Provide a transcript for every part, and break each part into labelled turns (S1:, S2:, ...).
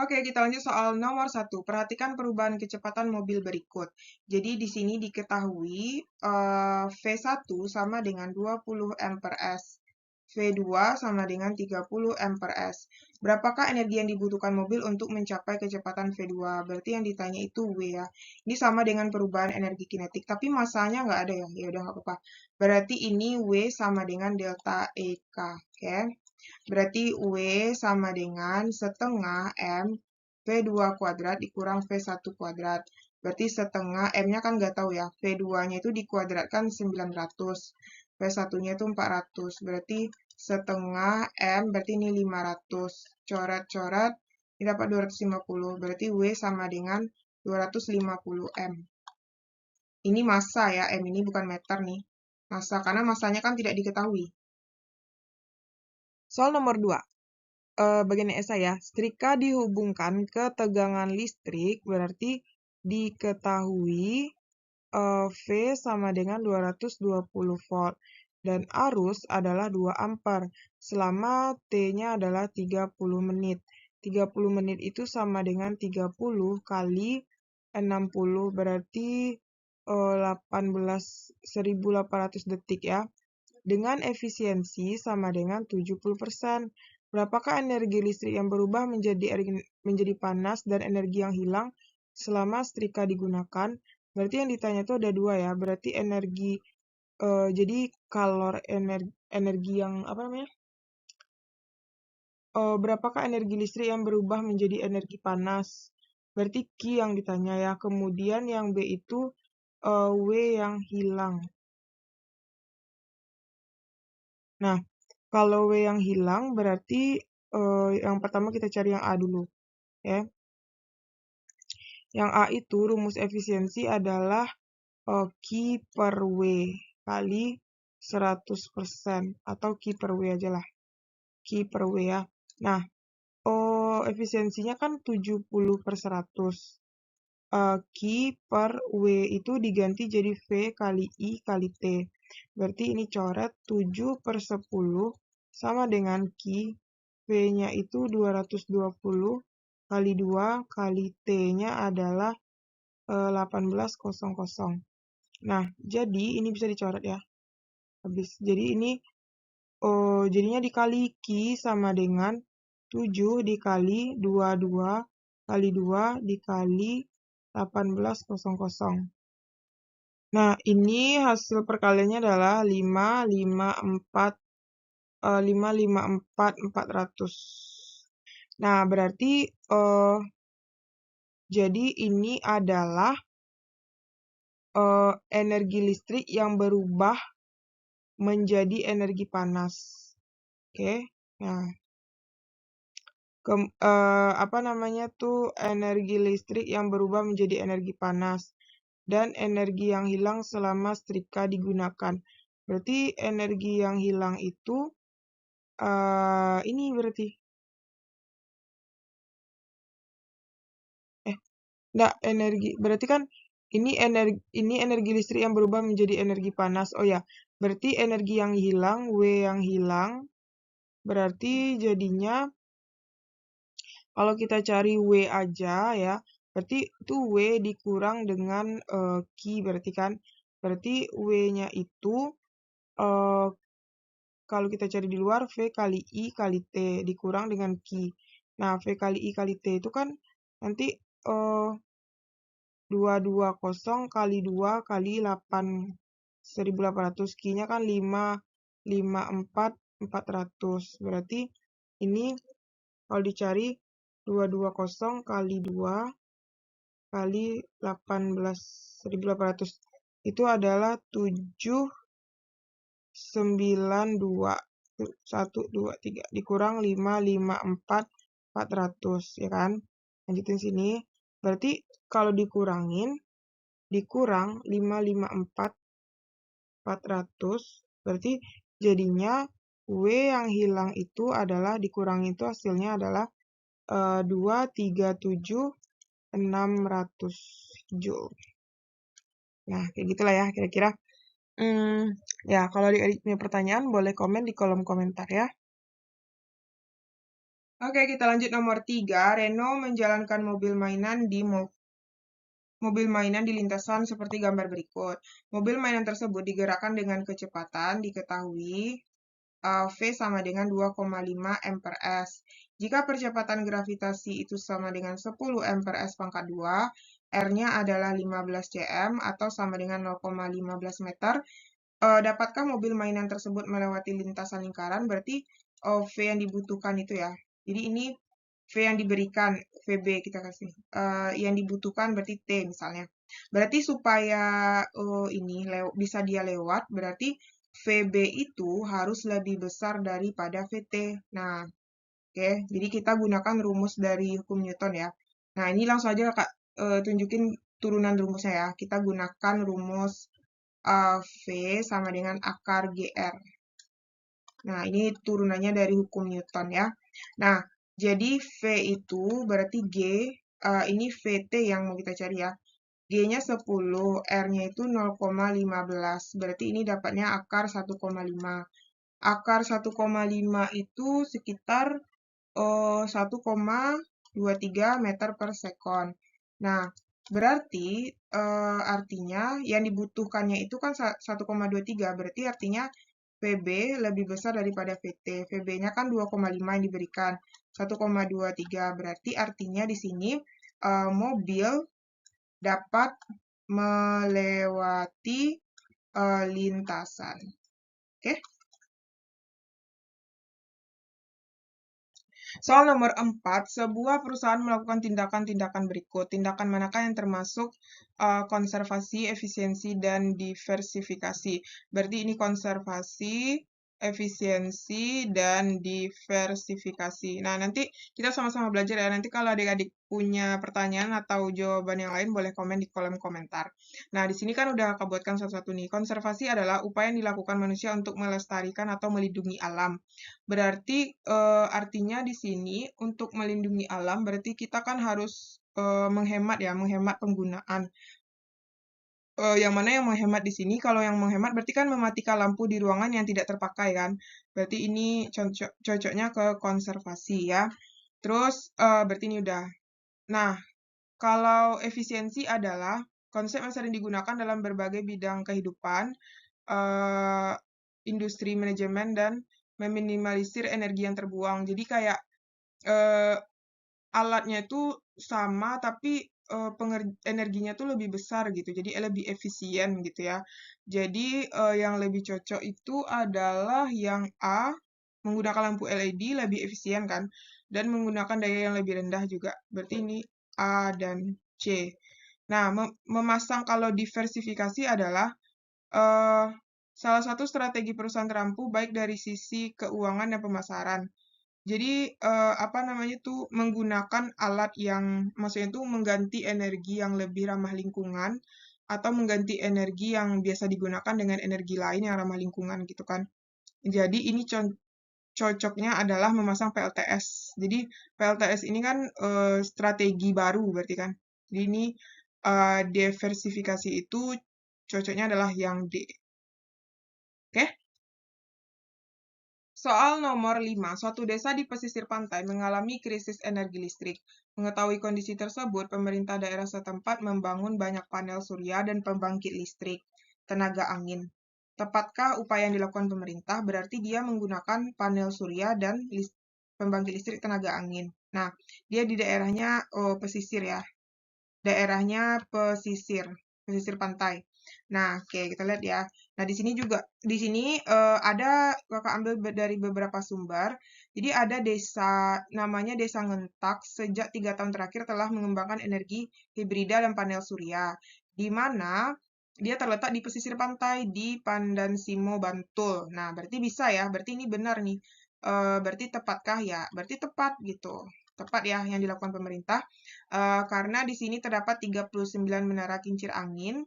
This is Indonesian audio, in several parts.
S1: Oke, kita lanjut soal nomor 1. Perhatikan perubahan kecepatan mobil berikut. Jadi di sini diketahui V1 sama dengan 20 mpers, V2 sama dengan 30 mpers. Berapakah energi yang dibutuhkan mobil untuk mencapai kecepatan V2? Berarti yang ditanya itu W ya. Ini sama dengan perubahan energi kinetik, tapi masanya nggak ada ya. Ya udah nggak apa-apa. Berarti ini W sama dengan delta EK. Oke. Berarti W sama dengan setengah M V2 kuadrat dikurang V1 kuadrat. Berarti setengah, M-nya kan nggak tahu ya. V2-nya itu dikuadratkan 900. V1-nya itu 400. Berarti setengah M, berarti ini 500. Coret-coret, ini dapat 250. Berarti W sama dengan 250 M. Ini massa ya, M ini bukan meter nih. Massa, karena massanya kan tidak diketahui. Soal nomor 2. Bagian ESA ya, setrika dihubungkan ke tegangan listrik, berarti diketahui V sama dengan 220 volt dan arus adalah 2 ampere selama T-nya adalah 30 menit. 30 menit itu sama dengan 30 kali 60 berarti 18.800 detik ya. Dengan efisiensi sama dengan 70%. Berapakah energi listrik yang berubah menjadi panas dan energi yang hilang selama setrika digunakan? Berarti yang ditanya itu ada dua ya. Berarti energi, jadi energi yang apa namanya? Berapakah energi listrik yang berubah menjadi energi panas? Berarti Q yang ditanya ya. Kemudian yang B itu W yang hilang. Nah, kalau W yang hilang berarti yang pertama kita cari yang A dulu ya. Yang A itu rumus efisiensi adalah Q per W kali 100% atau Q per W aja lah. Q per W ya. Nah, efisiensinya kan 70/100. Q per W itu diganti jadi V kali I kali T. Berarti ini coret 7/10 sama dengan Q. V-nya itu 220 kali 2 kali T-nya adalah 1800. Nah, jadi ini bisa dicoret ya. Habis. Jadi ini jadinya dikali Q sama dengan 7 dikali 22 kali 2 dikali 1800. Nah, ini hasil perkaliannya adalah 554 Nah, berarti jadi ini adalah energi listrik yang berubah menjadi energi panas. Oke. Nah, apa namanya tuh energi listrik yang berubah menjadi energi panas dan energi yang hilang selama setrika digunakan. Berarti energi yang hilang itu ini berarti enggak energi berarti kan ini energi listrik yang berubah menjadi energi panas. Oh ya, berarti energi yang hilang, W yang hilang, berarti jadinya kalau kita cari W aja ya, berarti itu W dikurang dengan Q berarti kan. Berarti W-nya itu kalau kita cari di luar V kali I kali T dikurang dengan Q. Nah, V kali I kali T itu kan nanti 220 kali 2 kali 1800. Q-nya kan 554 Berarti ini kalau dicari 220 kali 2 kali 18.800 itu adalah 792 1 2 3 dikurang 554 ya kan. Lanjutin sini. Berarti kalau dikurang 554 berarti jadinya W yang hilang itu adalah dikurangi itu hasilnya adalah 237.600 Joule. Nah, kayak gitulah ya kira-kira. Ya, kalau adik-adik punya pertanyaan boleh komen di kolom komentar ya. Oke, kita lanjut nomor 3. Reno menjalankan mobil mainan di lintasan seperti gambar berikut. Mobil mainan tersebut digerakkan dengan kecepatan diketahui V sama dengan 2,5 m per s. Jika percepatan gravitasi itu sama dengan 10 m per s pangkat 2, R-nya adalah 15 cm atau sama dengan 0,15 meter. Dapatkah mobil mainan tersebut melewati lintasan lingkaran? Berarti V yang dibutuhkan itu ya. Jadi ini V yang diberikan, VB kita kasih. Yang dibutuhkan berarti T misalnya. Berarti supaya ini bisa dia lewat, berarti VB itu harus lebih besar daripada VT. Nah, oke. Jadi kita gunakan rumus dari hukum Newton ya. Nah, ini langsung aja Kak tunjukin turunan rumusnya ya. Kita gunakan rumus V sama dengan akar GR. Nah, ini turunannya dari hukum Newton ya. Nah, jadi V itu berarti G, ini VT yang mau kita cari ya. G-nya 10, R-nya itu 0,15. Berarti ini dapatnya akar 1,5. Akar 1,5 itu sekitar 1,23 meter per sekon. Nah, berarti artinya yang dibutuhkannya itu kan 1,23. Berarti artinya VB lebih besar daripada VT. VB-nya kan 2,5 yang diberikan. 1,23. Berarti artinya di sini mobil dapat melewati lintasan. Oke? Soal nomor 4, sebuah perusahaan melakukan tindakan-tindakan berikut. Tindakan manakah yang termasuk konservasi, efisiensi, dan diversifikasi? Berarti ini konservasi, efisiensi, dan diversifikasi. Nah, nanti kita sama-sama belajar ya. Nanti kalau adik-adik punya pertanyaan atau jawaban yang lain, boleh komen di kolom komentar. Nah, di sini kan udah aku buatkan satu-satu nih. Konservasi adalah upaya yang dilakukan manusia untuk melestarikan atau melindungi alam. Berarti artinya di sini untuk melindungi alam berarti kita kan harus menghemat ya, menghemat penggunaan. Yang mana yang menghemat di sini? Kalau yang menghemat berarti kan mematikan lampu di ruangan yang tidak terpakai kan. Berarti ini cocoknya ke konservasi ya. Terus berarti ini udah. Nah, kalau efisiensi adalah konsep yang sering digunakan dalam berbagai bidang kehidupan, industri, manajemen, dan meminimalisir energi yang terbuang. Jadi kayak alatnya itu sama, tapi energinya tuh lebih besar gitu, jadi lebih efisien gitu ya. Jadi yang lebih cocok itu adalah yang A, menggunakan lampu LED lebih efisien kan, dan menggunakan daya yang lebih rendah juga. Berarti ini A dan C. Nah, memasang kalau diversifikasi adalah salah satu strategi perusahaan terampuh baik dari sisi keuangan dan pemasaran. Jadi apa namanya tuh menggunakan alat yang maksudnya itu mengganti energi yang lebih ramah lingkungan atau mengganti energi yang biasa digunakan dengan energi lain yang ramah lingkungan gitu kan. Jadi ini cocoknya adalah memasang PLTS. Jadi PLTS ini kan strategi baru berarti kan. Jadi ini diversifikasi itu cocoknya adalah yang D. Oke? Soal nomor 5. Suatu desa di pesisir pantai mengalami krisis energi listrik. Mengetahui kondisi tersebut, pemerintah daerah setempat membangun banyak panel surya dan pembangkit listrik tenaga angin. Tepatkah upaya yang dilakukan pemerintah? Berarti dia menggunakan panel surya dan pembangkit listrik tenaga angin. Nah, dia di daerahnya pesisir ya. Daerahnya pesisir pantai. Nah, oke kita lihat ya. Nah, di sini juga ada Kakak ambil dari beberapa sumber. Jadi ada desa namanya Desa Ngentak sejak 3 tahun terakhir telah mengembangkan energi hibrida dan panel surya, di mana dia terletak di pesisir pantai di Pandansimo, Bantul. Nah, berarti bisa ya. Berarti ini benar nih. Berarti tepatkah ya? Berarti tepat gitu. Tepat ya yang dilakukan pemerintah. Karena di sini terdapat 39 menara kincir angin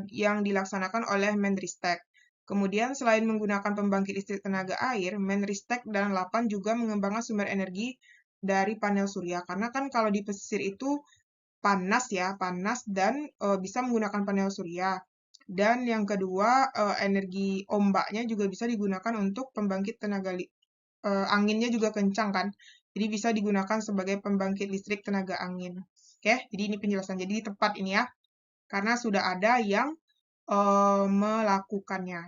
S1: yang dilaksanakan oleh Menristek. Kemudian selain menggunakan pembangkit listrik tenaga air, Menristek dan Lapan juga mengembangkan sumber energi dari panel surya. Karena kan kalau di pesisir itu panas ya, panas dan bisa menggunakan panel surya. Dan yang kedua, energi ombaknya juga bisa digunakan untuk pembangkit tenaga anginnya juga kencang kan. Jadi bisa digunakan sebagai pembangkit listrik tenaga angin. Oke, jadi ini penjelasan. Jadi tepat ini ya, karena sudah ada yang melakukannya.